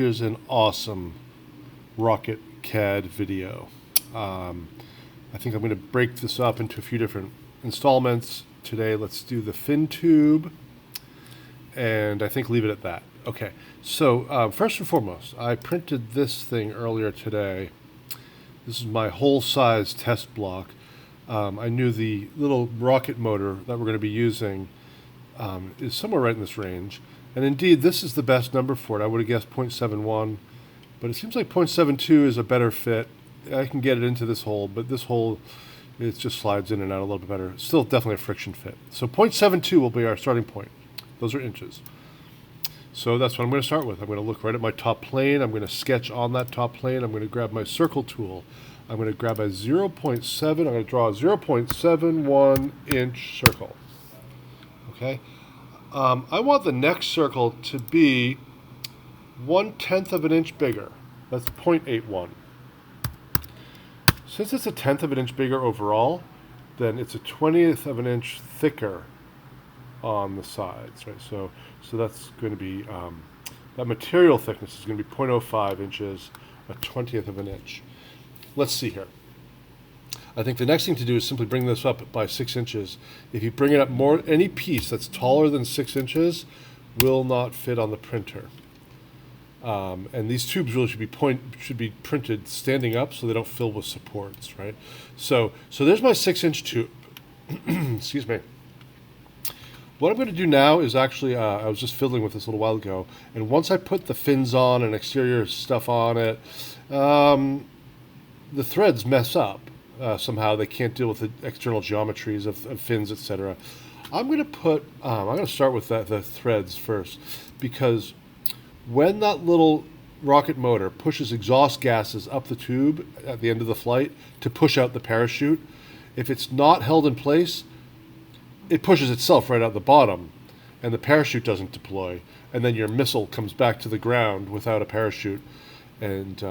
Here's an awesome Rocket CAD video. I think I'm going to break this up into a few different installments. Today, let's do the fin tube, and I think leave it at that. Okay, so first and foremost, I printed this thing earlier today. This is my whole size test block. I knew the little rocket motor that we're going to be using is somewhere right in this range. And indeed, this is the best number for it. I would have guessed 0.71, but it seems like 0.72 is a better fit. I can get it into this hole, but this hole, it just slides in and out a little bit better. Still definitely a friction fit. So 0.72 will be our starting point. Those are inches. So that's what I'm going to start with. I'm going to look right at my top plane. I'm going to sketch on that top plane. I'm going to grab my circle tool. I'm going to grab a 0.7. I'm going to draw a 0.71 inch circle. Okay. I want the next circle to be 1/10 of an inch bigger. That's 0.81. Since it's 1/10 of an inch bigger overall, then it's 1/20 of an inch thicker on the sides, right? So that's going to be, that material thickness is going to be 0.05 inches, 1/20 of an inch. Let's see here. I think the next thing to do is simply bring this up by 6 inches. If you bring it up more, any piece that's taller than 6 inches will not fit on the printer. And these tubes really should be printed standing up so they don't fill with supports, right? So there's my 6-inch tube. Excuse me. What I'm going to do now is actually, I was just fiddling with this a little while ago, and once I put the fins on and exterior stuff on it, the threads mess up. Somehow they can't deal with the external geometries of fins, etc. I'm going to start with the threads first, because when that little rocket motor pushes exhaust gases up the tube at the end of the flight to push out the parachute, if it's not held in place, it pushes itself right out the bottom, and the parachute doesn't deploy, and then your missile comes back to the ground without a parachute, and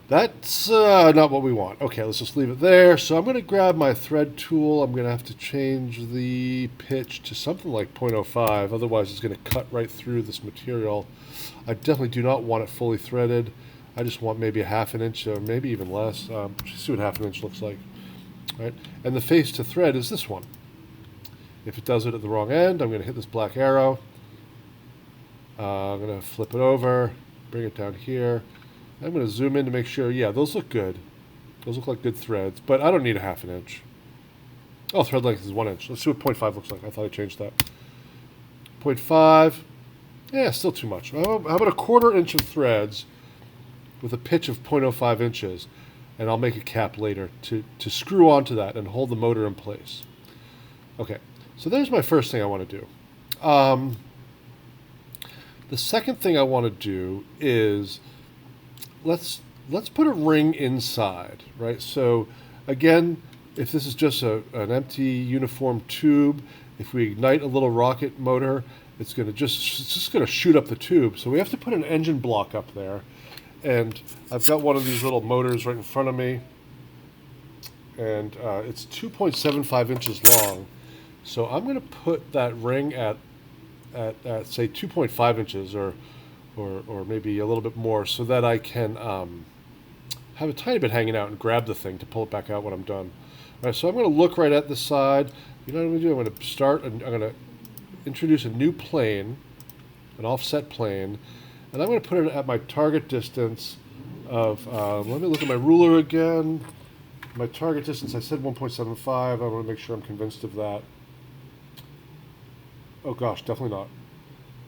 that's not what we want. Okay, let's just leave it there. So I'm going to grab my thread tool. I'm going to have to change the pitch to something like 0.05. Otherwise, it's going to cut right through this material. I definitely do not want it fully threaded. I just want maybe a 1/2 inch or maybe even less. Just see what 1/2 inch looks like. Right? And the face to thread is this one. If it does it at the wrong end, I'm going to hit this black arrow. I'm going to flip it over, bring it down here. I'm going to zoom in to make sure, yeah, those look good. Those look like good threads, but I don't need a 1/2 inch. Oh, thread length is 1 inch. Let's see what 0.5 looks like. I thought I changed that. 0.5, yeah, still too much. How about a 1/4 inch of threads with a pitch of 0.05 inches, and I'll make a cap later to screw onto that and hold the motor in place. Okay, so there's my first thing I want to do. The second thing I want to do is let's put a ring inside, right? So again, if this is just an empty uniform tube, if we ignite a little rocket motor, it's just going to shoot up the tube. So we have to put an engine block up there, and I've got one of these little motors right in front of me, and it's 2.75 inches long. So I'm going to put that ring at say 2.5 inches or maybe a little bit more, so that I can have a tiny bit hanging out and grab the thing to pull it back out when I'm done. All right, so I'm going to look right at the side. You know what I'm going to do? I'm going to start, and I'm going to introduce a new plane, an offset plane, and I'm going to put it at my target distance of, let me look at my ruler again. My target distance, I said 1.75. I want to make sure I'm convinced of that. Oh gosh, definitely not.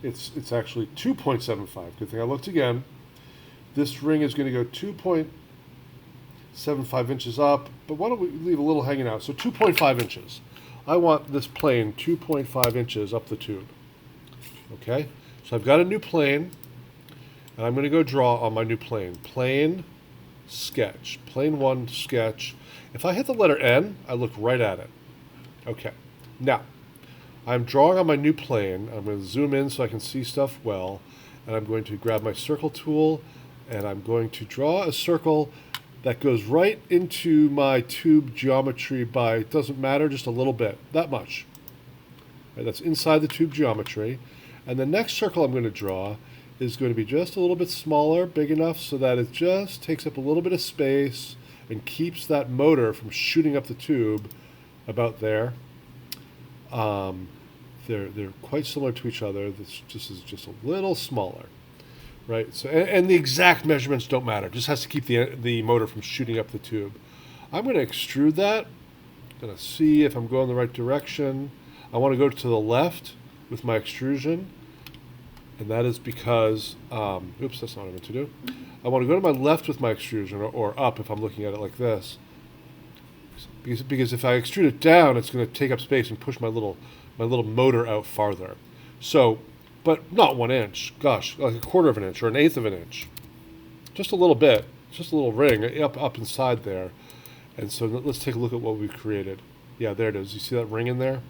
It's actually 2.75. Good thing I looked again. This ring is going to go 2.75 inches up, but why don't we leave a little hanging out? So 2.5 inches. I want this plane 2.5 inches up the tube. Okay, so I've got a new plane, and I'm going to go draw on my new plane. Plane, sketch. Plane 1, sketch. If I hit the letter N, I look right at it. Okay, now I'm drawing on my new plane. I'm going to zoom in so I can see stuff well, and I'm going to grab my circle tool, and I'm going to draw a circle that goes right into my tube geometry by, it doesn't matter, just a little bit, that much. Right, that's inside the tube geometry. And the next circle I'm going to draw is going to be just a little bit smaller, big enough so that it just takes up a little bit of space and keeps that motor from shooting up the tube about there. They're quite similar to each other. This is just a little smaller, right? So and the exact measurements don't matter. It just has to keep the motor from shooting up the tube. I'm going to extrude that. I'm going to see if I'm going the right direction. I want to go to the left with my extrusion, and that is because, oops, that's not what I meant to do. I want to go to my left with my extrusion, or up if I'm looking at it like this. Because if I extrude it down, it's going to take up space and push my little motor out farther. So, but not 1 inch. Gosh, like a quarter of an inch or an eighth of an inch. Just a little bit, just a little ring up inside there. And so let's take a look at what we've created. Yeah, there it is. You see that ring in there?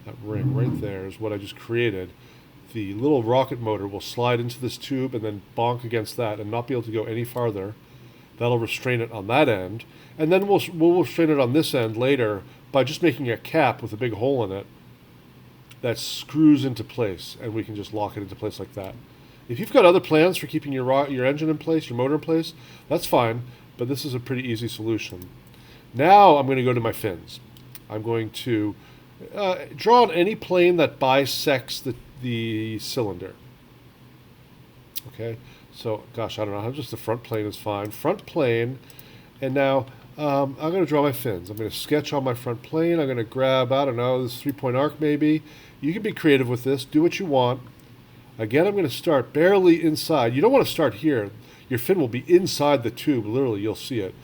That ring right there is what I just created. The little rocket motor will slide into this tube and then bonk against that and not be able to go any farther. That'll restrain it on that end. And then we'll restrain it on this end later by just making a cap with a big hole in it that screws into place, and we can just lock it into place like that. If you've got other plans for keeping your engine in place, your motor in place, that's fine, but this is a pretty easy solution. Now I'm going to go to my fins. I'm going to draw on any plane that bisects the cylinder. Okay, so gosh, I don't know, how just the front plane is fine. Front plane, and now I'm going to draw my fins. I'm going to sketch on my front plane. I'm going to grab, I don't know, this 3-point arc maybe. You can be creative with this. Do what you want. Again, I'm going to start barely inside. You don't want to start here. Your fin will be inside the tube. Literally, you'll see it.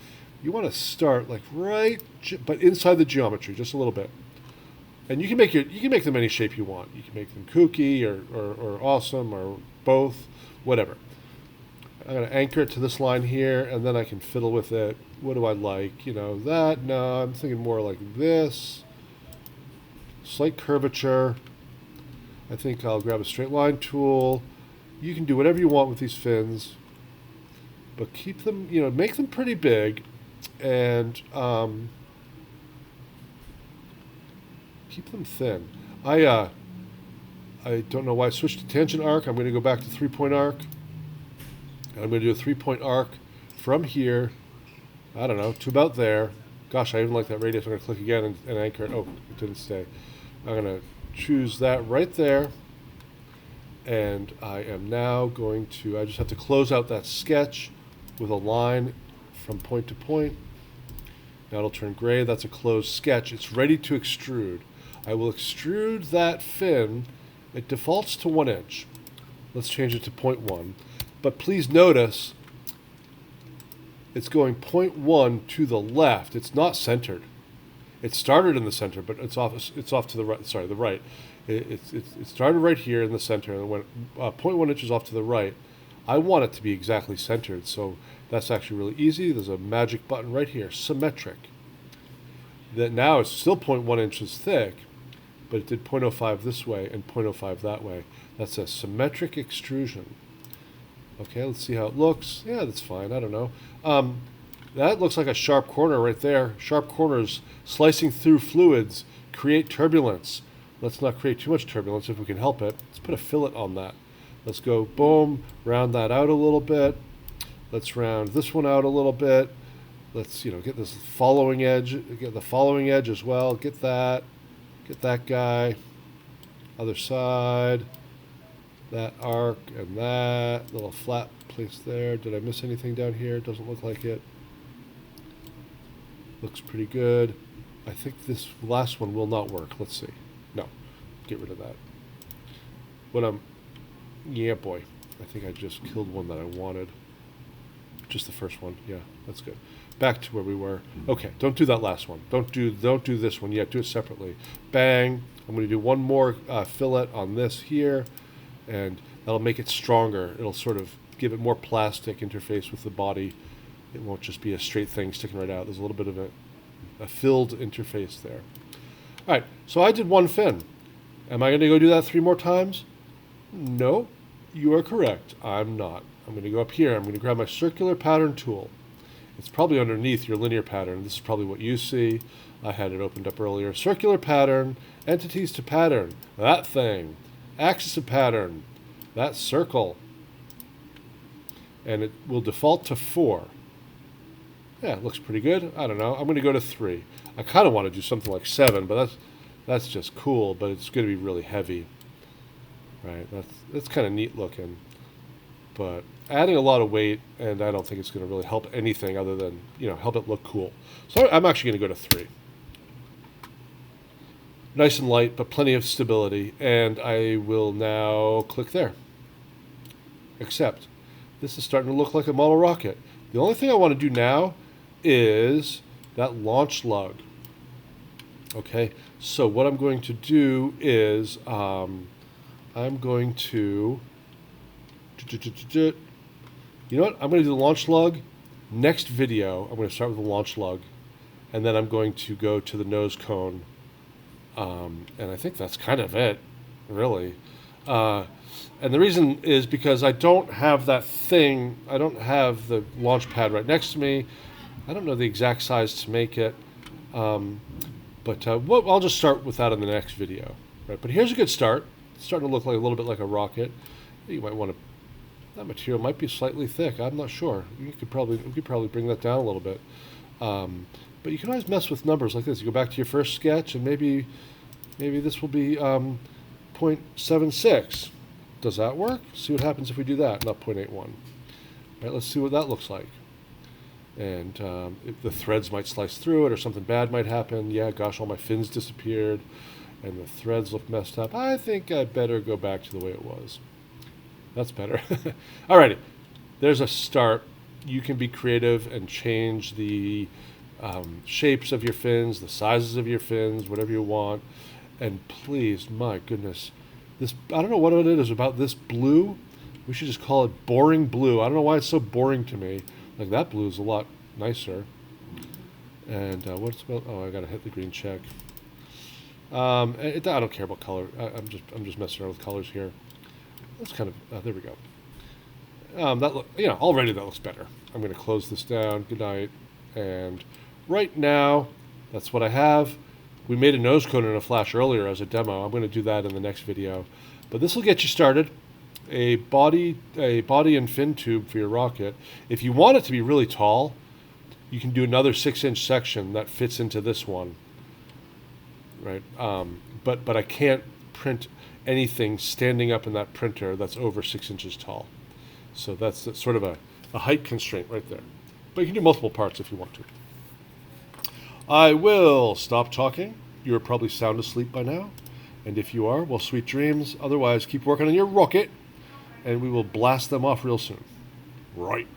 You want to start like right, but inside the geometry, just a little bit. And you can make them any shape you want. You can make them kooky or awesome or both, whatever. I'm going to anchor it to this line here, and then I can fiddle with it. What do I like? You know, that? No, I'm thinking more like this. Slight curvature. I think I'll grab a straight line tool. You can do whatever you want with these fins, but keep them, make them pretty big, and keep them thin. I don't know why I switched to tangent arc. I'm going to go back to 3-point arc. And I'm going to do a 3-point arc from here, I don't know, to about there. Gosh, I even like that radius. I'm going to click again and anchor it. Oh, it didn't stay. I'm going to choose that right there. And I am now going to, I just have to close out that sketch with a line from point to point. Now it'll turn gray. That's a closed sketch. It's ready to extrude. I will extrude that fin. It defaults to 1 inch. Let's change it to 0.1. But please notice it's going 0.1 to the left. It's not centered. It started in the center, but it's off to the right. Sorry, the right. It started right here in the center and went 0.1 inches off to the right. I want it to be exactly centered, so that's actually really easy. There's a magic button right here, symmetric. That now it's still 0.1 inches thick, but it did 0.05 this way and 0.05 that way. That's a symmetric extrusion. Okay, let's see how it looks. Yeah, that's fine. I don't know. That looks like a sharp corner right there. Sharp corners slicing through fluids create turbulence. Let's not create too much turbulence if we can help it. Let's put a fillet on that. Let's go, boom, round that out a little bit. Let's round this one out a little bit. Let's, get this following edge, get the following edge as well. Get that guy. Other side. That arc and that little flat place there. Did I miss anything down here? It doesn't look like it. Looks pretty good. I think this last one will not work. Let's see. No, get rid of that. Yeah, boy. I think I just killed one that I wanted. Just the first one. Yeah, that's good. Back to where we were. Okay, don't do that last one. Don't do this one yet. Do it separately. Bang. I'm going to do one more fillet on this here. And that'll make it stronger. It'll sort of give it more plastic interface with the body. It won't just be a straight thing sticking right out. There's a little bit of a filled interface there. All right, so I did one fin. Am I going to go do that 3 more times? No, you are correct. I'm not. I'm going to go up here. I'm going to grab my circular pattern tool. It's probably underneath your linear pattern. This is probably what you see. I had it opened up earlier. Circular pattern, entities to pattern, that thing. Axis of pattern, that circle. And it will default to 4. Yeah, it looks pretty good. I don't know. I'm going to go to 3. I kind of want to do something like 7, but that's just cool, but it's going to be really heavy. Right? That's kind of neat looking. But adding a lot of weight, and I don't think it's going to really help anything other than, help it look cool. So I'm actually going to go to 3. Nice and light, but plenty of stability. And I will now click there. Accept. This is starting to look like a model rocket. The only thing I want to do now is that launch lug. Okay, so what I'm going to do is I'm going to, you know what? I'm going to do the launch lug. Next video, I'm going to start with the launch lug, and then I'm going to go to the nose cone. And I think that's kind of it, really. And the reason is because I don't have that thing. I don't have the launch pad right next to me. I don't know the exact size to make it. But I'll just start with that in the next video. Right? But here's a good start. It's starting to look like a little bit like a rocket. You might want to. That material might be slightly thick. I'm not sure. We could probably bring that down a little bit. But you can always mess with numbers like this. You go back to your first sketch, and maybe this will be 0.76. Does that work? See what happens if we do that, not 0.81. Right, let's see what that looks like. And if the threads might slice through it, or something bad might happen. Yeah, gosh, all my fins disappeared, and the threads look messed up. I think I better go back to the way it was. That's better. Alrighty, there's a start. You can be creative and change the shapes of your fins, the sizes of your fins, whatever you want. And please, my goodness, this, I don't know what it is about this blue. We should just call it boring blue. I don't know why it's so boring to me. Like, that blue is a lot nicer. And what's about? Oh, I gotta hit the green check. I don't care about color. I'm just messing around with colors here. That's kind of there we go. Already that looks better. I'm gonna close this down. Good night. And right now, that's what I have. We made a nose cone in a Flash earlier as a demo. I'm going to do that in the next video. But this will get you started. A body and fin tube for your rocket. If you want it to be really tall, you can do another 6-inch section that fits into this one. Right? But I can't print anything standing up in that printer that's over 6 inches tall. So that's sort of a height constraint right there. But you can do multiple parts if you want to. I will stop talking. You're probably sound asleep by now. And if you are, well, sweet dreams. Otherwise, keep working on your rocket, and we will blast them off real soon. Right.